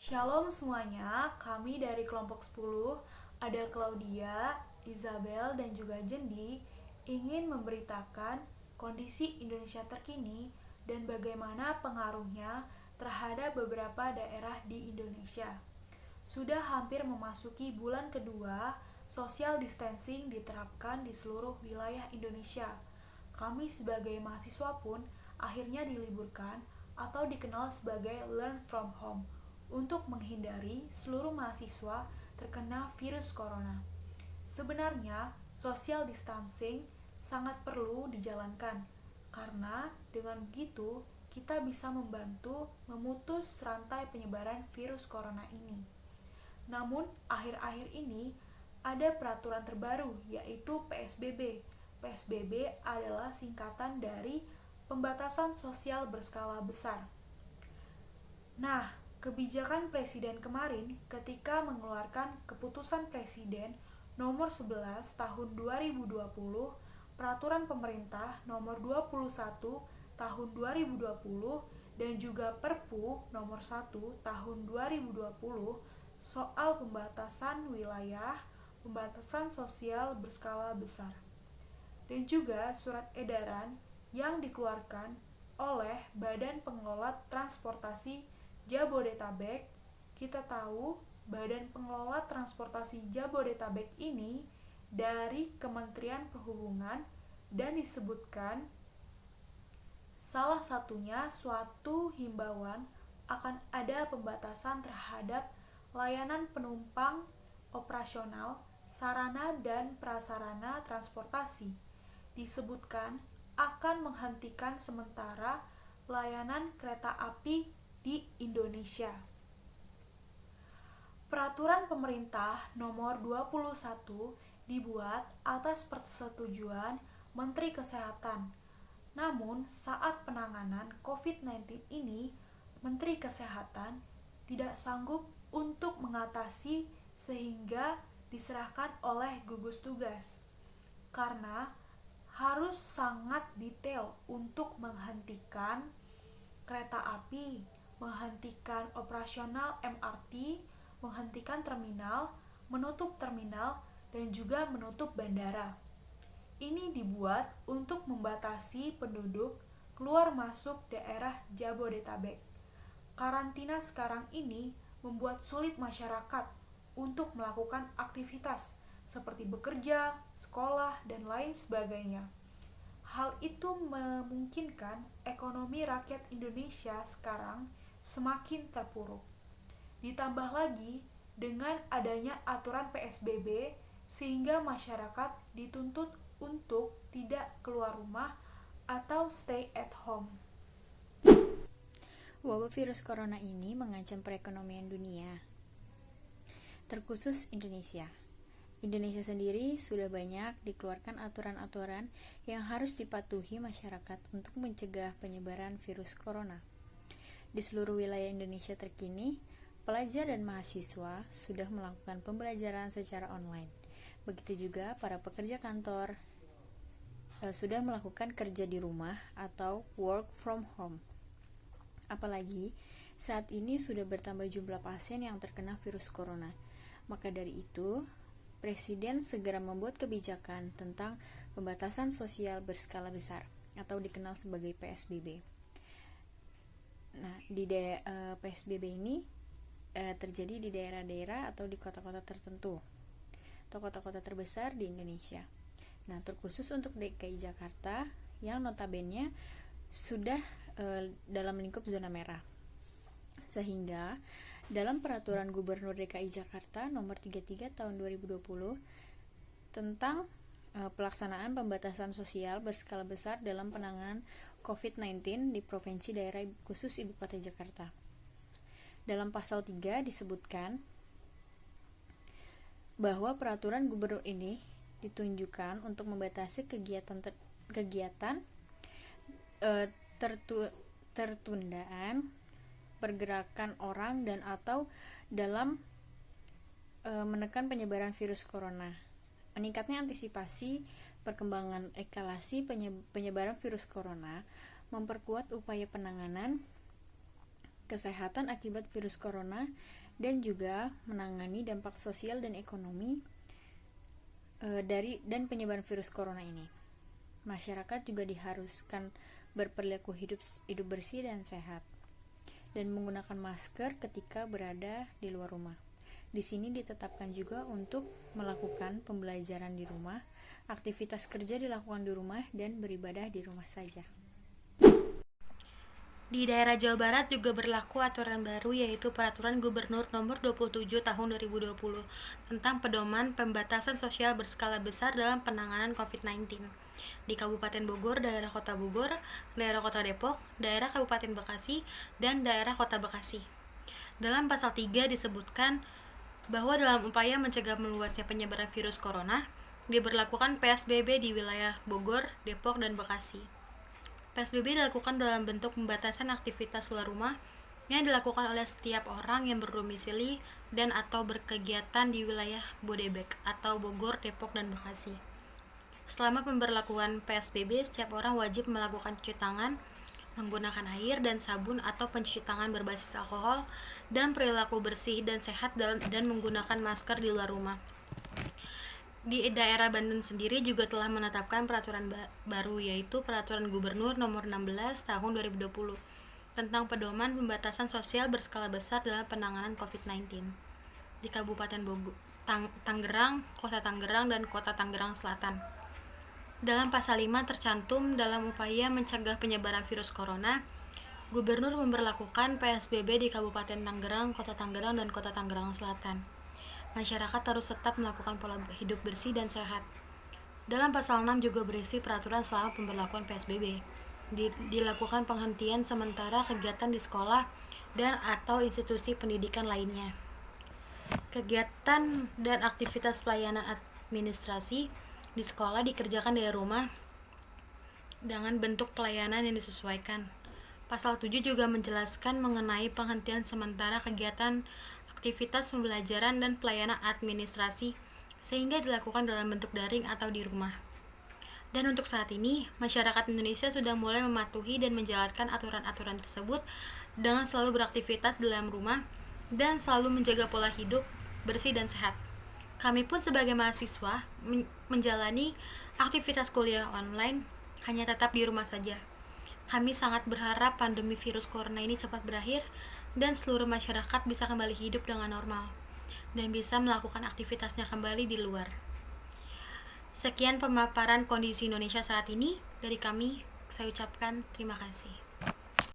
Shalom semuanya, kami dari kelompok 10, ada Claudia, Isabel, dan juga Jendi, ingin memberitakan kondisi Indonesia terkini dan bagaimana pengaruhnya terhadap beberapa daerah di Indonesia. Sudah hampir memasuki bulan kedua, social distancing diterapkan di seluruh wilayah Indonesia. Kami sebagai mahasiswa pun akhirnya diliburkan atau dikenal sebagai learn from home untuk menghindari seluruh mahasiswa terkena virus corona. Sebenarnya, social distancing sangat perlu dijalankan karena dengan begitu kita bisa membantu memutus rantai penyebaran virus corona ini. Namun, akhir-akhir ini ada peraturan terbaru yaitu PSBB. PSBB adalah singkatan dari pembatasan sosial berskala besar. Nah, kebijakan Presiden kemarin ketika mengeluarkan keputusan Presiden nomor 11 tahun 2020, peraturan pemerintah nomor 21 tahun 2020, dan juga Perpu nomor 1 tahun 2020 soal pembatasan wilayah, pembatasan sosial berskala besar. Dan juga surat edaran yang dikeluarkan oleh Badan Pengelola Transportasi Jabodetabek. Kita tahu Badan Pengelola Transportasi Jabodetabek ini dari Kementerian Perhubungan dan disebutkan salah satunya suatu himbauan akan ada pembatasan terhadap layanan penumpang operasional sarana dan prasarana transportasi. Disebutkan akan menghentikan sementara layanan kereta api di Indonesia. Peraturan pemerintah nomor 21 dibuat atas persetujuan Menteri Kesehatan. Namun, saat penanganan COVID-19 ini, Menteri Kesehatan tidak sanggup untuk mengatasi sehingga diserahkan oleh gugus tugas. Karena harus sangat detail untuk menghentikan kereta api, menghentikan operasional MRT, menghentikan terminal, menutup terminal, dan juga menutup bandara. Ini dibuat untuk membatasi penduduk keluar masuk daerah Jabodetabek. Karantina sekarang ini membuat sulit masyarakat untuk melakukan aktivitas seperti bekerja, sekolah, dan lain sebagainya. Hal itu memungkinkan ekonomi rakyat Indonesia sekarang semakin terpuruk. Ditambah lagi dengan adanya aturan PSBB sehingga masyarakat dituntut untuk tidak keluar rumah atau stay at home. Wabah virus corona ini mengancam perekonomian dunia, terkhusus Indonesia. Indonesia sendiri sudah banyak dikeluarkan aturan-aturan yang harus dipatuhi masyarakat untuk mencegah penyebaran virus corona. Di seluruh wilayah Indonesia terkini, pelajar dan mahasiswa sudah melakukan pembelajaran secara online. Begitu juga para pekerja kantor sudah melakukan kerja di rumah atau work from home. Apalagi saat ini sudah bertambah jumlah pasien yang terkena virus corona. Maka dari itu, Presiden segera membuat kebijakan tentang pembatasan sosial berskala besar atau dikenal sebagai PSBB. Nah, PSBB ini terjadi di daerah-daerah atau di kota-kota tertentu atau kota-kota terbesar di Indonesia. Nah, terkhusus untuk DKI Jakarta yang notabene sudah dalam lingkup zona merah. Sehingga dalam peraturan Gubernur DKI Jakarta nomor 33 tahun 2020 tentang pelaksanaan pembatasan sosial berskala besar dalam penanganan COVID-19 di provinsi daerah khusus Ibu Kota Jakarta. Dalam pasal 3 disebutkan bahwa peraturan gubernur ini ditunjukkan untuk membatasi kegiatan tertundaan pergerakan orang dan atau dalam menekan penyebaran virus corona. Meningkatnya antisipasi perkembangan eskalasi penyebaran virus corona, memperkuat upaya penanganan kesehatan akibat virus corona, dan juga menangani dampak sosial dan ekonomi dan penyebaran virus corona ini. Masyarakat juga diharuskan berperilaku hidup bersih dan sehat, dan menggunakan masker ketika berada di luar rumah. Di sini ditetapkan juga untuk melakukan pembelajaran di rumah, aktivitas kerja dilakukan di rumah, dan beribadah di rumah saja. Di daerah Jawa Barat juga berlaku aturan baru, yaitu Peraturan Gubernur Nomor 27 Tahun 2020 tentang pedoman pembatasan sosial berskala besar dalam penanganan COVID-19 di Kabupaten Bogor, daerah Kota Bogor, daerah Kota Depok, daerah Kabupaten Bekasi, dan daerah Kota Bekasi. Dalam pasal 3 disebutkan bahwa dalam upaya mencegah meluasnya penyebaran virus corona, diberlakukan PSBB di wilayah Bogor, Depok, dan Bekasi. PSBB dilakukan dalam bentuk pembatasan aktivitas luar rumah yang dilakukan oleh setiap orang yang berdomisili dan atau berkegiatan di wilayah Bodebek atau Bogor, Depok, dan Bekasi. Selama pemberlakuan PSBB, setiap orang wajib melakukan cuci tangan, menggunakan air dan sabun atau pencuci tangan berbasis alkohol, dan perilaku bersih dan sehat dan menggunakan masker di luar rumah. Di daerah Banten sendiri juga telah menetapkan peraturan baru, yaitu Peraturan Gubernur Nomor 16 Tahun 2020 tentang pedoman pembatasan sosial berskala besar dalam penanganan COVID-19 di Kabupaten Bogor, Tangerang, Kota Tangerang, dan Kota Tangerang Selatan. Dalam pasal 5 tercantum, dalam upaya mencegah penyebaran virus corona, Gubernur memberlakukan PSBB di Kabupaten Tangerang, Kota Tangerang, dan Kota Tangerang Selatan. Masyarakat harus tetap melakukan pola hidup bersih dan sehat. Dalam pasal 6 juga berisi peraturan selama pemberlakuan PSBB. Dilakukan penghentian sementara kegiatan di sekolah dan atau institusi pendidikan lainnya. Kegiatan dan aktivitas pelayanan administrasi di sekolah dikerjakan dari rumah dengan bentuk pelayanan yang disesuaikan. Pasal 7 juga menjelaskan mengenai penghentian sementara kegiatan aktivitas pembelajaran dan pelayanan administrasi sehingga dilakukan dalam bentuk daring atau di rumah. Dan untuk saat ini, masyarakat Indonesia sudah mulai mematuhi dan menjalankan aturan-aturan tersebut dengan selalu beraktivitas di dalam rumah dan selalu menjaga pola hidup bersih dan sehat. Kami pun sebagai mahasiswa menjalani aktivitas kuliah online hanya tetap di rumah saja. Kami sangat berharap pandemi virus corona ini cepat berakhir dan seluruh masyarakat bisa kembali hidup dengan normal dan bisa melakukan aktivitasnya kembali di luar. Sekian pemaparan kondisi Indonesia saat ini dari kami. Saya ucapkan terima kasih.